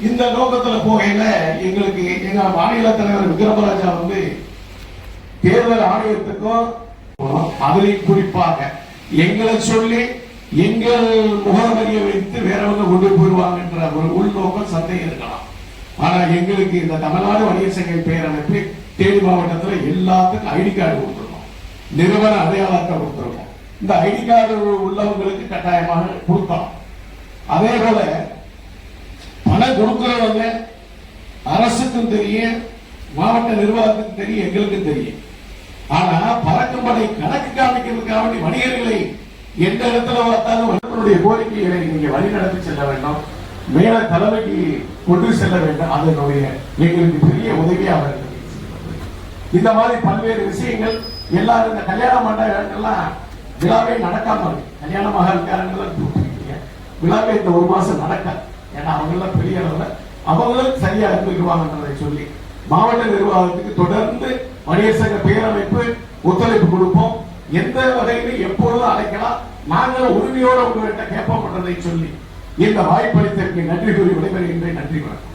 இந்த நோக்கத்துல போகையில எங்களுக்கு எங்க மாநில தலைவர் விக்ரமராஜா தேர்தல் ஆணையத்துக்கும் அதில் குறிப்பாக எங்களை சொல்லி எங்கள் முகவரியை வைத்து வேறவங்க கொண்டு போயிடுவாங்கன்ற ஒரு உள்நோக்கம் சந்தேகம் இருக்கலாம். ஆனா எங்களுக்கு இந்த தமிழ்நாடு வணிகர் சங்க பேரமைப்பு தேனி மாவட்டத்தில் எல்லாத்துக்கும் ஐடி கார்டு கொடுத்துருக்கோம், நிறுவன அடையாள அட்டை கொடுத்துருக்கோம். இந்த ஐடி கார்டு உள்ளவங்களுக்கு கட்டாயமாக கொடுத்தோம். அதே போல பணம் கொடுக்கிறவங்க அரசுக்கும் தெரியும், மாவட்ட நிர்வாகத்துக்கும் தெரியும், எங்களுக்கும் தெரியும். ஆனா பறக்கும் படை கணக்கு காமிக்கிறதுக்காக வணிகர்களை எந்த இடத்துல பார்த்தாலும் கோரிக்கைகளை நீங்க வழி நடத்தி செல்ல வேண்டும், மேல தலைமைக்கு கொண்டு செல்ல வேண்டும். அதனுடைய எங்களுக்கு பெரிய உதவியாக இருக்கு. இந்த மாதிரி பல்வேறு விஷயங்கள் எல்லாரும் இந்த கல்யாண மண்டபங்கள்லாம் விழாவே நடக்காம இருக்கு. கல்யாணமாக இருக்காருங்க விழாவே இந்த ஒரு மாசம் நடக்காது. ஏன்னா அவங்க எல்லாம் பெரிய அளவுல அவங்களும் சரியா இருந்துக்குவாங்கன்றதை சொல்லி மாவட்ட நிர்வாகத்துக்கு தொடர்ந்து வணிகர் சங்க பேரமைப்பு ஒத்துழைப்பு கொடுப்போம். எந்த வகையிலும் எப்பொழுதும் அழைக்கலாம், நாங்களும் உரிமையோடு உங்கள்கிட்ட கேட்போம் சொல்லி இந்த வாய்ப்பளித்ததற்கு நன்றி கூறி விடைபெறுகின்றேன். நன்றி வணக்கம்.